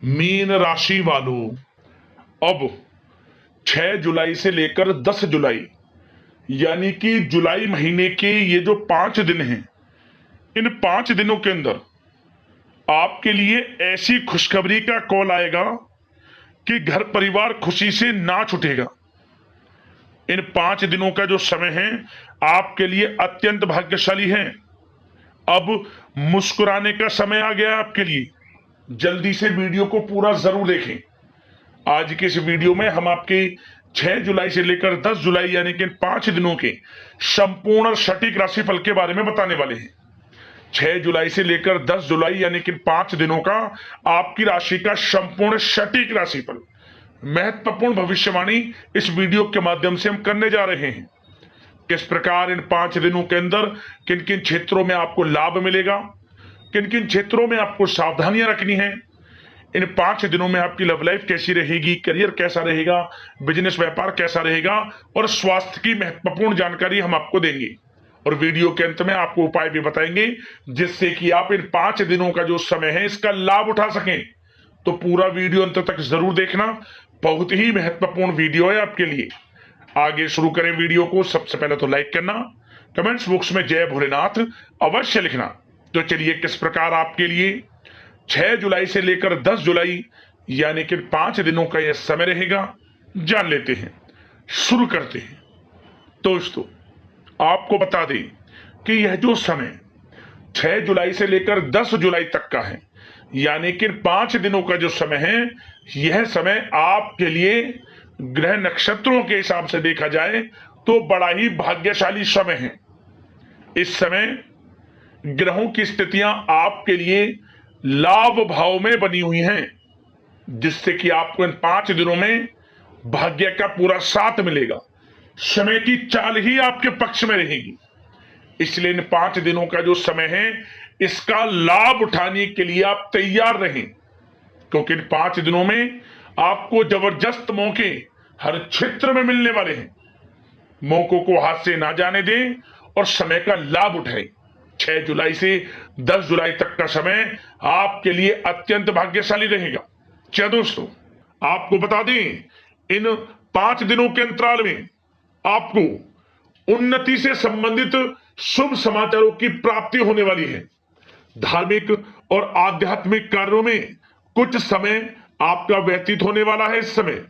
Mean राशि वालों, अब 6 जुलाई से लेकर 10 जुलाई यानी कि जुलाई महीने के ये जो 5 दिन हैं, इन 5 दिनों के अंदर आपके लिए ऐसी खुशखबरी का कॉल आएगा कि घर परिवार खुशी से नाच उठेगा। इन 5 दिनों का जो समय है आपके लिए अत्यंत भाग्यशाली है। अब मुस्कुराने का समय आ गया है आपके लिए। जल्दी से वीडियो को पूरा जरूर देखें। आज के इस वीडियो में हम आपके 6 जुलाई से लेकर 10 जुलाई यानी कि 5 दिनों के संपूर्ण सटीक राशिफल के बारे में बताने वाले हैं। 6 जुलाई से लेकर 10 जुलाई यानी कि 5 दिनों का आपकी राशि का संपूर्ण सटीक राशिफल, महत्वपूर्ण भविष्यवाणी इस वीडियो के माध्यम से हम करने जा रहे हैं। किस प्रकार इन 5 दिनों के अंदर किन किन क्षेत्रों में आपको लाभ मिलेगा, किन किन क्षेत्रों में आपको सावधानियां रखनी है, इन 5 दिनों में आपकी लव लाइफ कैसी रहेगी, करियर कैसा रहेगा, बिजनेस व्यापार कैसा रहेगा और स्वास्थ्य की महत्वपूर्ण जानकारी हम आपको देंगे। और वीडियो के अंत में आपको उपाय भी बताएंगे जिससे कि आप इन 5 दिनों का जो समय है इसका लाभ उठा सकें। तो पूरा वीडियो अंत तक जरूर देखना, बहुत ही महत्वपूर्ण वीडियो है आपके लिए। आगे शुरू करें वीडियो को। सबसे पहले तो लाइक करना, कमेंट्स बॉक्स में जय भोलेनाथ अवश्य लिखना। तो चलिए किस प्रकार आपके लिए 6 जुलाई से लेकर 10 जुलाई यानी कि 5 दिनों का यह समय रहेगा, जान लेते हैं। शुरू करते हैं। दोस्तों, आपको बता दें कि यह जो समय 6 जुलाई से लेकर 10 जुलाई तक का है, यानी कि 5 दिनों का जो समय है, यह समय आपके लिए ग्रह नक्षत्रों के हिसाब से देखा जाए तो बड़ा ही भाग्यशाली समय है। इस समय ग्रहों की स्थितियां आपके लिए लाभ भाव में बनी हुई हैं, जिससे कि आपको इन 5 दिनों में भाग्य का पूरा साथ मिलेगा। समय की चाल ही आपके पक्ष में रहेगी। इसलिए इन 5 दिनों का जो समय है इसका लाभ उठाने के लिए आप तैयार रहें, क्योंकि इन 5 दिनों में आपको जबरदस्त मौके हर क्षेत्र में मिलने वाले हैं। मौकों को हाथ से ना जाने दें और समय का लाभ उठाएं। 6 जुलाई से 10 जुलाई तक का समय आपके लिए अत्यंत भाग्यशाली रहेगा। क्या दोस्तों, आपको बता दें, इन 5 दिनों के अंतराल में आपको उन्नति से संबंधित शुभ समाचारों की प्राप्ति होने वाली है। धार्मिक और आध्यात्मिक कार्यों में कुछ समय आपका व्यतीत होने वाला है। इस समय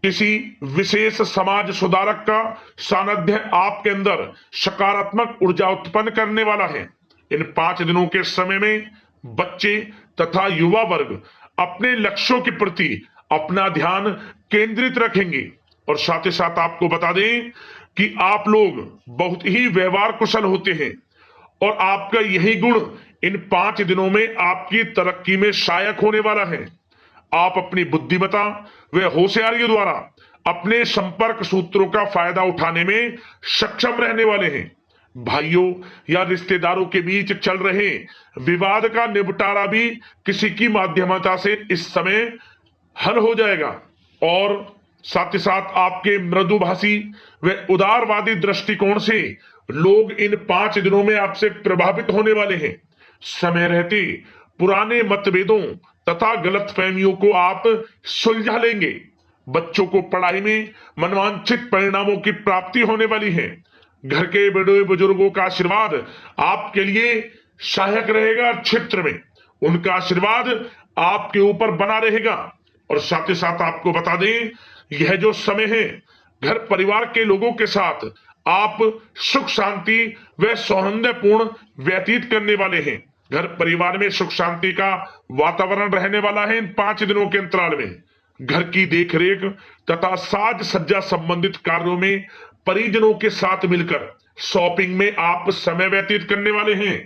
किसी विशेष समाज सुधारक का सानिध्य आपके अंदर सकारात्मक ऊर्जा उत्पन्न करने वाला है। इन 5 दिनों के समय में बच्चे तथा युवा वर्ग अपने लक्ष्यों के प्रति अपना ध्यान केंद्रित रखेंगे। और साथ ही साथ आपको बता दें कि आप लोग बहुत ही व्यवहार कुशल होते हैं और आपका यही गुण इन 5 दिनों में आपकी तरक्की में सहायक होने वाला है। आप अपनी बुद्धिमत्ता व होशियारी द्वारा अपने संपर्क सूत्रों का फायदा उठाने में सक्षम रहने वाले हैं। भाइयों या रिश्तेदारों के बीच चल रहे विवाद का निपटारा भी किसी की माध्यमता से इस समय हल हो जाएगा। और साथ ही साथ आपके मृदुभाषी व उदारवादी दृष्टिकोण से लोग इन 5 दिनों में आपसे प्रभावित होने वाले हैं। समय रहते पुराने मतभेदों तथा गलतफहमियों को आप सुलझा लेंगे। बच्चों को पढ़ाई में मनवांछित परिणामों की प्राप्ति होने वाली है। घर के बड़े बुजुर्गों का आशीर्वाद आपके लिए सहायक रहेगा। क्षेत्र में उनका आशीर्वाद आपके ऊपर बना रहेगा। और साथ ही साथ आपको बता दें, यह जो समय है घर परिवार के लोगों के साथ आप सुख शांति व सौहार्दपूर्ण व्यतीत करने वाले हैं। घर परिवार में सुख शांति का वातावरण रहने वाला है। इन 5 दिनों के अंतराल में घर की देखरेख तथा साज सज्जा संबंधित कार्यों में परिजनों के साथ मिलकर शॉपिंग में आप समय व्यतीत करने वाले हैं।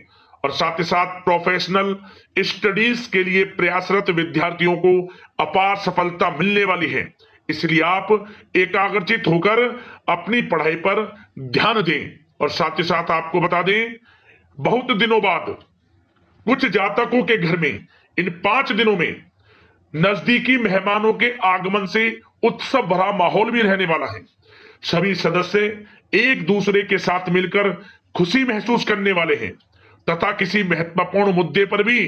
और साथ ही साथ प्रोफेशनल स्टडीज के लिए प्रयासरत विद्यार्थियों को अपार सफलता मिलने वाली है। इसलिए आप एकाग्रचित होकर अपनी पढ़ाई पर ध्यान दें। और साथ ही साथ आपको बता दें, बहुत दिनों बाद कुछ जातकों के घर में इन 5 दिनों में नजदीकी मेहमानों के आगमन से उत्सव भरा माहौल भी रहने वाला है। सभी सदस्य एक दूसरे के साथ मिलकर खुशी महसूस करने वाले हैं। तथा किसी महत्वपूर्ण मुद्दे पर भी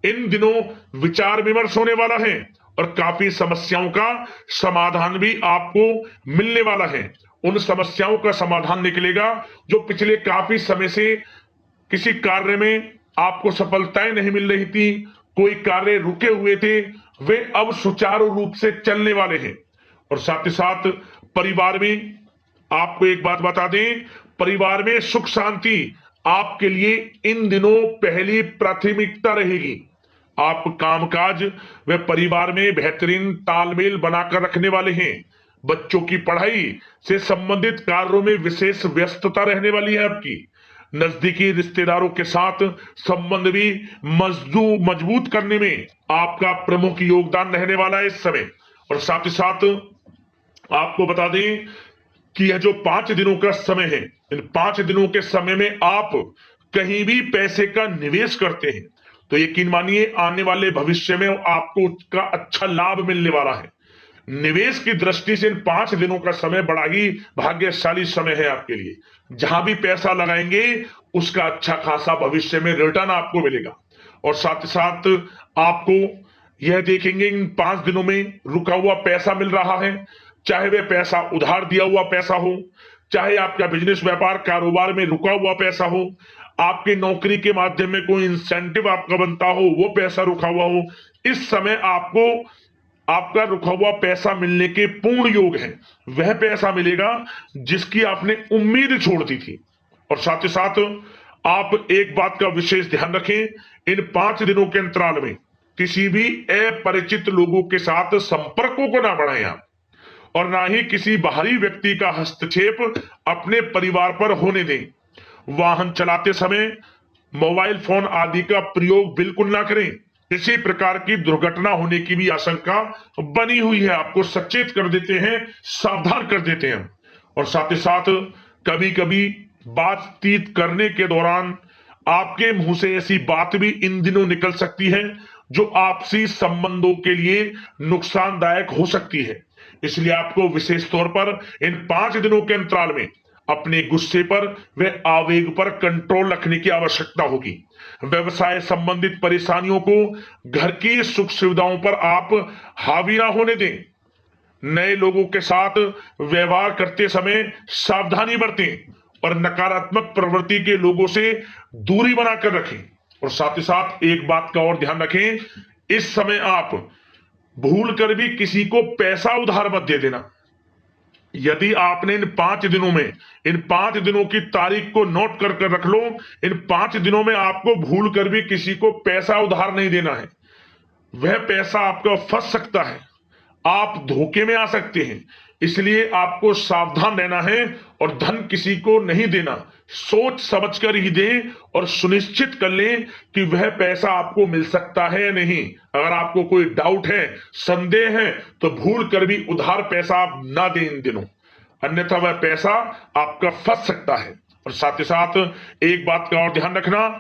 इन दिनों विचार विमर्श होने वाला है और काफी समस्याओं का समाधान भी आपको मिलने वाला है। उन समस्याओं का समाधान निकलेगा जो पिछले काफी समय से किसी कार्य में आपको सफलताएं नहीं मिल रही थी, कोई कार्य रुके हुए थे, वे अब सुचारू रूप से चलने वाले हैं। और साथ ही साथ परिवार में आपको एक बात बता दें, परिवार में सुख शांति आपके लिए इन दिनों पहली प्राथमिकता रहेगी। आप कामकाज व परिवार में बेहतरीन तालमेल बनाकर रखने वाले हैं। बच्चों की पढ़ाई से संबंधित कार्यों में विशेष व्यस्तता रहने वाली है आपकी। नजदीकी रिश्तेदारों के साथ संबंध भी मजबूत करने में आपका प्रमुख योगदान रहने वाला है इस समय। और साथ ही साथ आपको बता दें कि यह जो 5 दिनों का समय है, इन 5 दिनों के समय में आप कहीं भी पैसे का निवेश करते हैं तो यकीन मानिए आने वाले भविष्य में आपको उसका अच्छा लाभ मिलने वाला है। निवेश की दृष्टि से इन 5 दिनों का समय बड़ा ही भाग्यशाली समय है आपके लिए। जहां भी पैसा लगाएंगे उसका अच्छा खासा भविष्य में रिटर्न आपको मिलेगा। और साथ ही साथ आपको यह देखेंगे इन 5 दिनों में रुका हुआ पैसा मिल रहा है, चाहे वह पैसा उधार दिया हुआ पैसा हो, चाहे आपका बिजनेस व्यापार कारोबार में रुका हुआ पैसा हो, आपकी नौकरी के माध्यम में कोई इंसेंटिव आपका बनता हो, वो पैसा रुका हुआ हो, इस समय आपको आपका रुका हुआ पैसा मिलने के पूर्ण योग है। वह पैसा मिलेगा जिसकी आपने उम्मीद छोड़ दी थी। और साथ ही साथ आप एक बात का विशेष ध्यान रखें, इन 5 दिनों के अंतराल में किसी भी अपरिचित लोगों के साथ संपर्कों को ना बढ़ाएं आप, और ना ही किसी बाहरी व्यक्ति का हस्तक्षेप अपने परिवार पर होने दें। वाहन चलाते समय मोबाइल फोन आदि का प्रयोग बिल्कुल ना करें। किसी प्रकार की दुर्घटना होने की भी आशंका बनी हुई है, आपको सचेत कर देते हैं, सावधान कर देते हैं। और साथ ही साथ कभी कभी बातचीत करने के दौरान आपके मुंह से ऐसी बात भी इन दिनों निकल सकती है जो आपसी संबंधों के लिए नुकसानदायक हो सकती है। इसलिए आपको विशेष तौर पर इन 5 दिनों के अंतराल में अपने गुस्से पर व आवेग पर कंट्रोल रखने की आवश्यकता होगी। व्यवसाय संबंधित परेशानियों को घर की सुख सुविधाओं पर आप हावी ना होने दें। नए लोगों के साथ व्यवहार करते समय सावधानी बरतें और नकारात्मक प्रवृत्ति के लोगों से दूरी बनाकर रखें। और साथ ही साथ एक बात का और ध्यान रखें, इस समय आप भूल कर भी किसी को पैसा उधार मत दे देना। यदि आपने इन 5 दिनों में इन 5 दिनों की तारीख को नोट कर रख लो, इन 5 दिनों में आपको भूल कर भी किसी को पैसा उधार नहीं देना है। वह पैसा आपका फंस सकता है, आप धोखे में आ सकते हैं। इसलिए आपको सावधान रहना है और धन किसी को नहीं देना। सोच समझ कर ही दें और सुनिश्चित कर लें कि वह पैसा आपको मिल सकता है या नहीं। अगर आपको कोई डाउट है, संदेह है, तो भूल कर भी उधार पैसा आप ना दें इन दिनों, अन्यथा वह पैसा आपका फंस सकता है। और साथ ही साथ एक बात का और ध्यान रखना,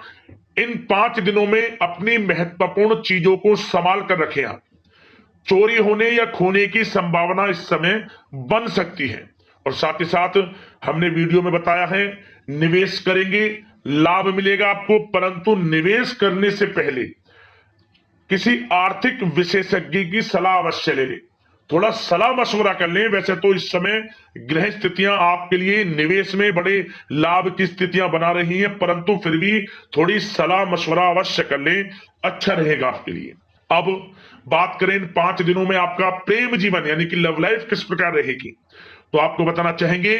इन 5 दिनों में अपनी महत्वपूर्ण चीजों को संभाल कर रखें आप। चोरी होने या खोने की संभावना इस समय बन सकती है। और साथ ही साथ हमने वीडियो में बताया है, निवेश करेंगे लाभ मिलेगा आपको, परंतु निवेश करने से पहले किसी आर्थिक विशेषज्ञ की सलाह अवश्य ले लें, थोड़ा सलाह मशवरा कर लें। वैसे तो इस समय ग्रह स्थितियां आपके लिए निवेश में बड़े लाभ की स्थितियां बना रही हैं, परंतु फिर भी थोड़ी सलाह मशवरा अवश्य कर लें, अच्छा रहेगा आपके लिए। अब बात करें इन 5 दिनों में आपका प्रेम जीवन यानी कि लव लाइफ किस प्रकार रहेगी, तो आपको बताना चाहेंगे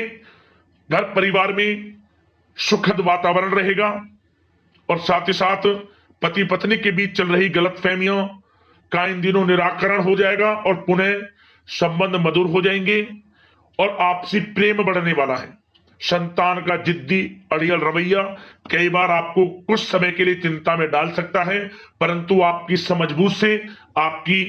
घर परिवार में सुखद वातावरण रहेगा और साथ ही साथ पति पत्नी के बीच चल रही गलतफहमियों का इन दिनों निराकरण हो जाएगा और पुनः संबंध मधुर हो जाएंगे और आपसी प्रेम बढ़ने वाला है। संतान का जिद्दी अड़ियल रवैया कई बार आपको कुछ समय के लिए चिंता में डाल सकता है, परंतु आपकी समझबूझ से आपकी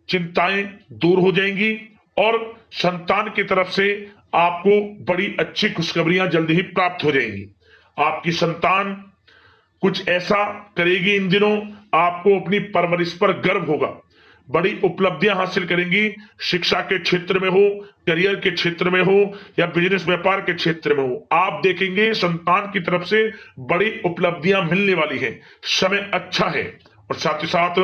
चिंताएं दूर हो जाएंगी और संतान की तरफ से आपको बड़ी अच्छी खुशखबरियां जल्द ही प्राप्त हो जाएंगी। आपकी संतान कुछ ऐसा करेगी इन दिनों, आपको अपनी परवरिश पर गर्व होगा। बड़ी उपलब्धियां हासिल करेंगी। शिक्षा के क्षेत्र में हो, करियर के क्षेत्र में हो या बिजनेस व्यापार के क्षेत्र में हो, आप देखेंगे संतान की तरफ से बड़ी उपलब्धियां मिलने वाली है। समय अच्छा है और साथ ही साथ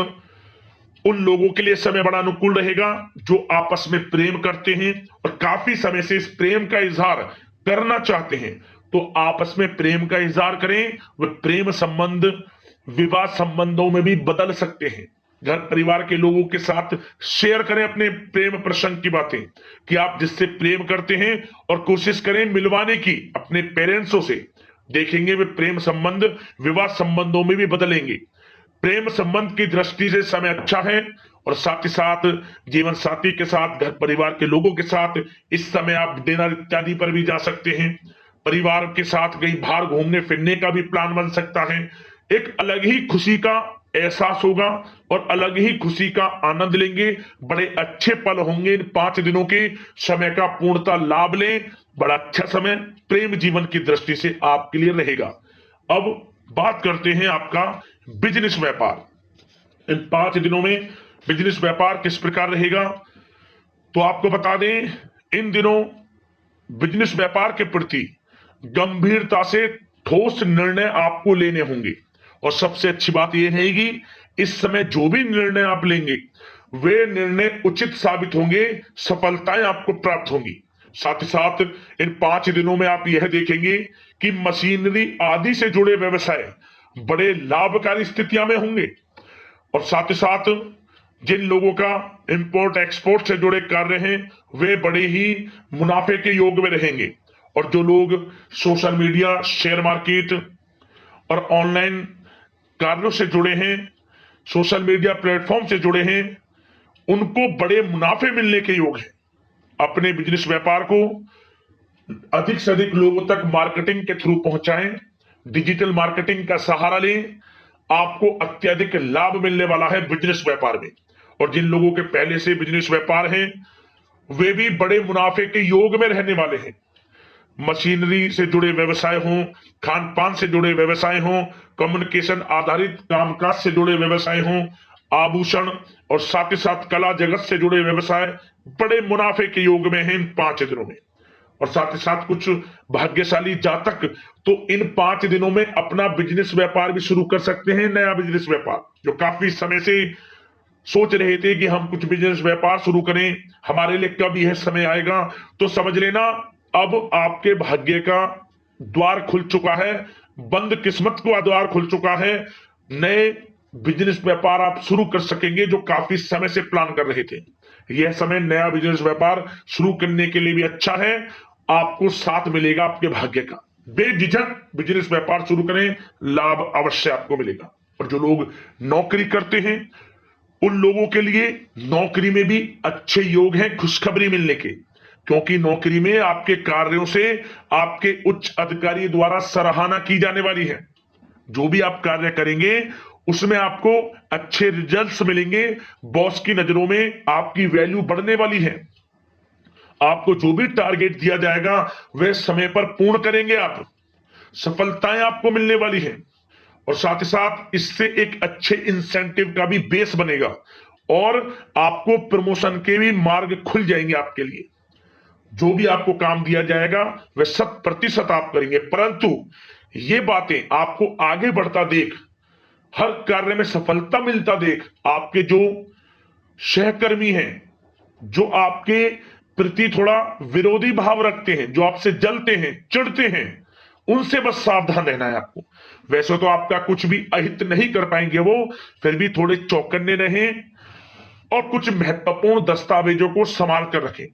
उन लोगों के लिए समय बड़ा अनुकूल रहेगा जो आपस में प्रेम करते हैं और काफी समय से इस प्रेम का इजहार करना चाहते हैं। तो आपस में प्रेम का इजहार करें। वह प्रेम संबंध विवाह संबंधों में भी बदल सकते हैं। घर परिवार के लोगों के साथ शेयर करें अपने प्रेम प्रसंग की बातें कि आप जिससे प्रेम करते हैं और कोशिश करें मिलवाने की अपने पेरेंट्सों से। देखेंगे वे प्रेम संबंध विवाह संबंधों में भी बदलेंगे। प्रेम संबंध की दृष्टि से समय अच्छा है और साथ ही साथ जीवन साथी के साथ, घर परिवार के लोगों के साथ इस समय आप डिनर इत्यादि पर भी जा सकते हैं। परिवार के साथ कहीं बाहर घूमने फिरने का भी प्लान बन सकता है। एक अलग ही खुशी का एहसास होगा और अलग ही खुशी का आनंद लेंगे। बड़े अच्छे पल होंगे इन 5 दिनों के। समय का पूर्णता लाभ लें। बड़ा अच्छा समय प्रेम जीवन की दृष्टि से आपके लिए रहेगा। अब बात करते हैं आपका बिजनेस व्यापार। इन 5 दिनों में बिजनेस व्यापार किस प्रकार रहेगा, तो आपको बता दें इन दिनों बिजनेस व्यापार के प्रति गंभीरता से ठोस निर्णय आपको लेने होंगे। और सबसे अच्छी बात यह रहेगी इस समय जो भी निर्णय आप लेंगे वे निर्णय उचित साबित होंगे, सफलताएं आपको प्राप्त होंगी। साथ ही साथ इन 5 दिनों में आप यह देखेंगे कि मशीनरी आदि से जुड़े व्यवसाय बड़े लाभकारी स्थितियां में होंगे। और साथ ही साथ जिन लोगों का इंपोर्ट एक्सपोर्ट से जुड़े कार्य हैं वे बड़े ही मुनाफे के योग में रहेंगे। और जो लोग सोशल मीडिया, शेयर मार्केट और ऑनलाइन कार्यों से जुड़े हैं, सोशल मीडिया प्लेटफॉर्म से जुड़े हैं, उनको बड़े मुनाफे मिलने के योग हैं। अपने बिजनेस व्यापार को अधिक से अधिक लोगों तक मार्केटिंग के थ्रू पहुंचाएं। डिजिटल मार्केटिंग का सहारा लें। आपको अत्यधिक लाभ मिलने वाला है बिजनेस व्यापार में। और जिन लोगों के पहले से बिजनेस व्यापार है वे भी बड़े मुनाफे के योग में रहने वाले हैं। मशीनरी से जुड़े व्यवसाय हों, खान पान से जुड़े व्यवसाय हों, कम्युनिकेशन आधारित कामकाज से जुड़े व्यवसाय हों, आभूषण और साथ ही साथ कला जगत से जुड़े व्यवसाय बड़े मुनाफे के योग में हैं इन 5 दिनों में। और साथ ही साथ कुछ भाग्यशाली जातक तो इन 5 दिनों में अपना बिजनेस व्यापार भी शुरू कर सकते हैं। नया बिजनेस व्यापार जो काफी समय से सोच रहे थे कि हम कुछ बिजनेस व्यापार शुरू करें, हमारे लिए कब यह समय आएगा, तो समझ लेना अब आपके भाग्य का द्वार खुल चुका है। बंद किस्मत का द्वार खुल चुका है। नए बिजनेस व्यापार आप शुरू कर सकेंगे जो काफी समय से प्लान कर रहे थे। यह समय नया बिजनेस व्यापार शुरू करने के लिए भी अच्छा है। आपको साथ मिलेगा आपके भाग्य का। बेझिझक बिजनेस व्यापार शुरू करें, लाभ अवश्य आपको मिलेगा। और जो लोग नौकरी करते हैं उन लोगों के लिए नौकरी में भी अच्छे योग हैं खुशखबरी मिलने के, क्योंकि नौकरी में आपके कार्यों से आपके उच्च अधिकारी द्वारा सराहना की जाने वाली है। जो भी आप कार्य करेंगे उसमें आपको अच्छे रिजल्ट्स मिलेंगे। बॉस की नजरों में आपकी वैल्यू बढ़ने वाली है। आपको जो भी टारगेट दिया जाएगा वह समय पर पूर्ण करेंगे आप। सफलताएं आपको मिलने वाली है। और साथ ही साथ इससे एक अच्छे इंसेंटिव का भी बेस बनेगा और आपको प्रमोशन के भी मार्ग खुल जाएंगे आपके लिए। जो भी आपको काम दिया जाएगा वह 100% आप करेंगे। परंतु ये बातें आपको आगे बढ़ता देख, हर कार्य में सफलता मिलता देख, आपके जो सहकर्मी हैं, जो आपके प्रति थोड़ा विरोधी भाव रखते हैं, जो आपसे जलते हैं, चिढ़ते हैं, उनसे बस सावधान रहना है आपको। वैसे तो आपका कुछ भी अहित नहीं कर पाएंगे वो, फिर भी थोड़े चौकन्ने रहें और कुछ महत्वपूर्ण दस्तावेजों को संभाल कर रखें।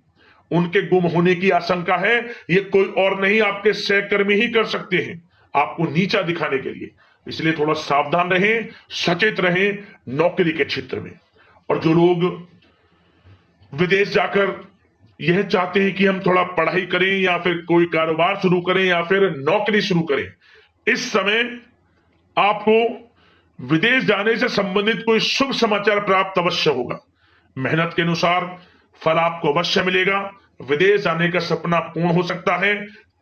उनके गुम होने की आशंका है, ये कोई और नहीं आपके सहकर्मी ही कर सकते हैं आपको नीचा दिखाने के लिए। इसलिए थोड़ा सावधान रहें, सचेत रहें नौकरी के क्षेत्र में। और जो लोग विदेश जाकर यह चाहते हैं कि हम थोड़ा पढ़ाई करें या फिर कोई कारोबार शुरू करें या फिर नौकरी शुरू करें, इस समय आपको विदेश जाने से संबंधित कोई शुभ समाचार प्राप्त अवश्य होगा। मेहनत के अनुसार फल आपको अवश्य मिलेगा। विदेश जाने का सपना पूर्ण हो सकता है।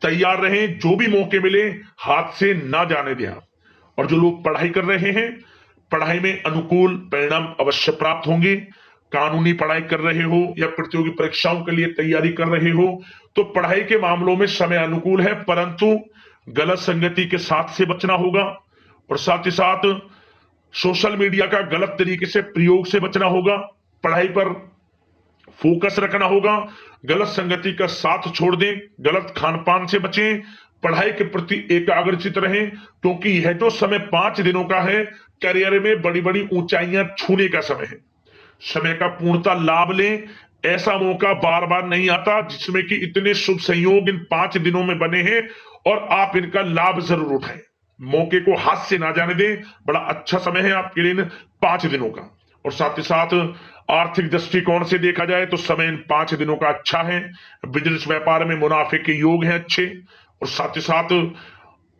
तैयार रहें, जो भी मौके मिले हाथ से ना जाने दें आप। और जो लोग पढ़ाई कर रहे हैं, पढ़ाई में अनुकूल परिणाम अवश्य प्राप्त होंगे। कानूनी पढ़ाई कर रहे हो या प्रतियोगी परीक्षाओं के लिए तैयारी कर रहे हो तो पढ़ाई के मामलों में समय अनुकूल है, परंतु गलत संगति के साथ से बचना होगा और साथ ही साथ सोशल मीडिया का गलत तरीके से प्रयोग से बचना होगा। पढ़ाई पर फोकस रखना होगा, गलत संगति का साथ छोड़ दें, गलत खान पान से बचें, पढ़ाई के प्रति एकाग्रचित रहें, क्योंकि यह जो समय 5 दिनों का है करियर में बड़ी बड़ी ऊंचाइयां छूने का समय है। समय का पूर्णता लाभ लें, ऐसा मौका बार बार नहीं आता जिसमें कि इतने शुभ संयोग इन 5 दिनों में बने हैं और आप इनका लाभ जरूर उठाएं। मौके को हाथ से ना जाने दें, बड़ा अच्छा समय है आपके लिए इन 5 दिनों का। और साथ ही साथ आर्थिक दृष्टिकोण से देखा जाए तो समय इन 5 दिनों का अच्छा है। बिजनेस व्यापार में मुनाफे के योग हैं अच्छे, और साथ ही साथ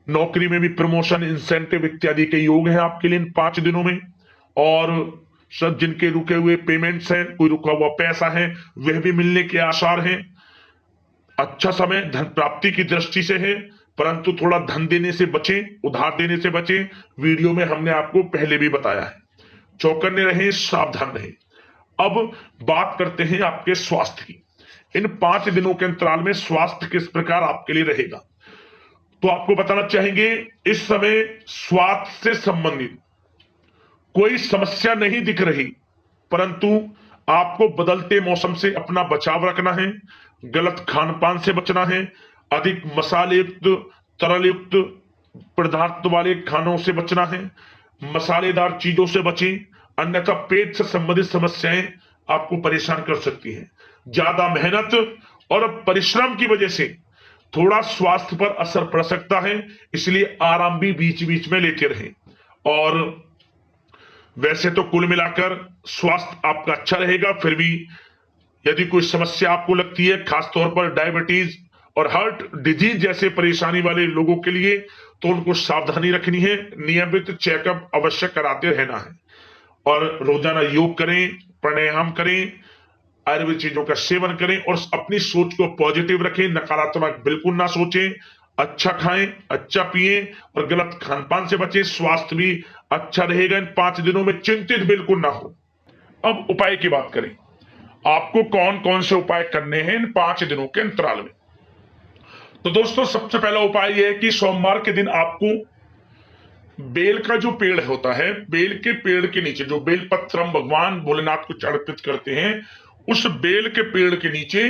नौकरी में भी प्रमोशन, इंसेंटिव इत्यादि के योग हैं आपके लिए इन 5 दिनों में। और सब जिनके रुके हुए पेमेंट्स हैं, कोई रुका हुआ पैसा है, वह भी मिलने के आसार हैं। अच्छा समय धन प्राप्ति की दृष्टि से है, परंतु थोड़ा धन देने से बचें, उधार देने से बचें। वीडियो में हमने आपको पहले भी बताया है। चौकन्ने रहें, सावधान रहें। अब बात करते हैं आपके स्वास्थ्य की। इन 5 दिनों के अंतराल में स्वास्थ्य किस प्रकार आपके लिए रहेगा, तो आपको बताना चाहेंगे इस समय स्वास्थ्य से संबंधित कोई समस्या नहीं दिख रही, परंतु आपको बदलते मौसम से अपना बचाव रखना है, गलत खान पान से बचना है, अधिक मसाले युक्त, तरल युक्त पदार्थ वाले खानों से बचना है, मसालेदार चीजों से बचें, अन्यथा पेट से संबंधित समस्याएं आपको परेशान कर सकती हैं। ज्यादा मेहनत और परिश्रम की वजह से थोड़ा स्वास्थ्य पर असर पड़ सकता है, इसलिए आराम भी बीच बीच में लेते रहें। और वैसे तो कुल मिलाकर स्वास्थ्य आपका अच्छा रहेगा, फिर भी यदि कोई समस्या आपको लगती है, खासतौर पर डायबिटीज और हार्ट डिजीज जैसे परेशानी वाले लोगों के लिए, तो उनको सावधानी रखनी है, नियमित चेकअप अवश्य कराते रहना है और रोजाना योग करें, प्राणायाम करें, आयुर्वेद चीजों का सेवन करें और अपनी सोच को पॉजिटिव रखें, नकारात्मक बिल्कुल ना सोचें, अच्छा खाएं, अच्छा पिएं और गलत खान पान से बचें। स्वास्थ्य भी अच्छा रहेगा इन 5 दिनों में, चिंतित बिल्कुल ना हो। अब उपाय की बात करें, आपको कौन कौन से उपाय करने हैं इन 5 दिनों के अंतराल में। तो दोस्तों सबसे पहला उपाय यह है कि सोमवार के दिन आपको बेल का जो पेड़ होता है, बेल के पेड़ के नीचे जो बेल पत्र हम भगवान भोलेनाथ को अर्पित करते हैं, उस बेल के पेड़ के नीचे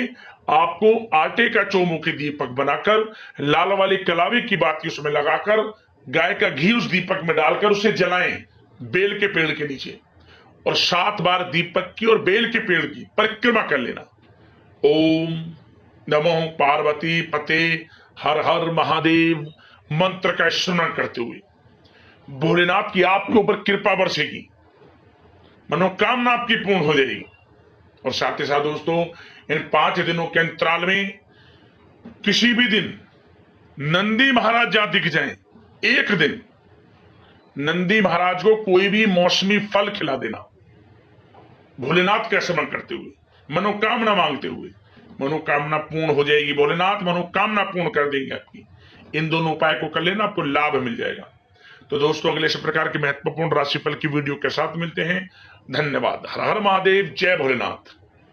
आपको आटे का चौमुखी दीपक बनाकर, लाल वाली कलावी की बाती उसमें लगाकर, गाय का घी उस दीपक में डालकर उसे जलाएं बेल के पेड़ के नीचे, और 7 बार दीपक की और बेल के पेड़ की परिक्रमा कर लेना। ओम नमो पार्वती पते हर हर महादेव मंत्र का स्मरण करते हुए भोलेनाथ की आपके ऊपर कृपा बरसेगी, मनोकामना आपकी पूर्ण हो जाएगी। और साथ ही साथ दोस्तों इन 5 दिनों के अंतराल में किसी भी दिन नंदी महाराज जहां दिख जाएं, एक दिन नंदी महाराज को कोई भी मौसमी फल खिला देना, भोलेनाथ का स्मरण करते हुए, मनोकामना मांगते हुए, मनोकामना पूर्ण हो जाएगी। भोलेनाथ मनोकामना पूर्ण कर देंगे आपकी। इन दोनों उपाय को कर लेना, आपको लाभ मिल जाएगा। तो दोस्तों अगले इस प्रकार के महत्वपूर्ण राशिफल की वीडियो के साथ मिलते हैं। धन्यवाद। हर हर महादेव, जय भोलेनाथ।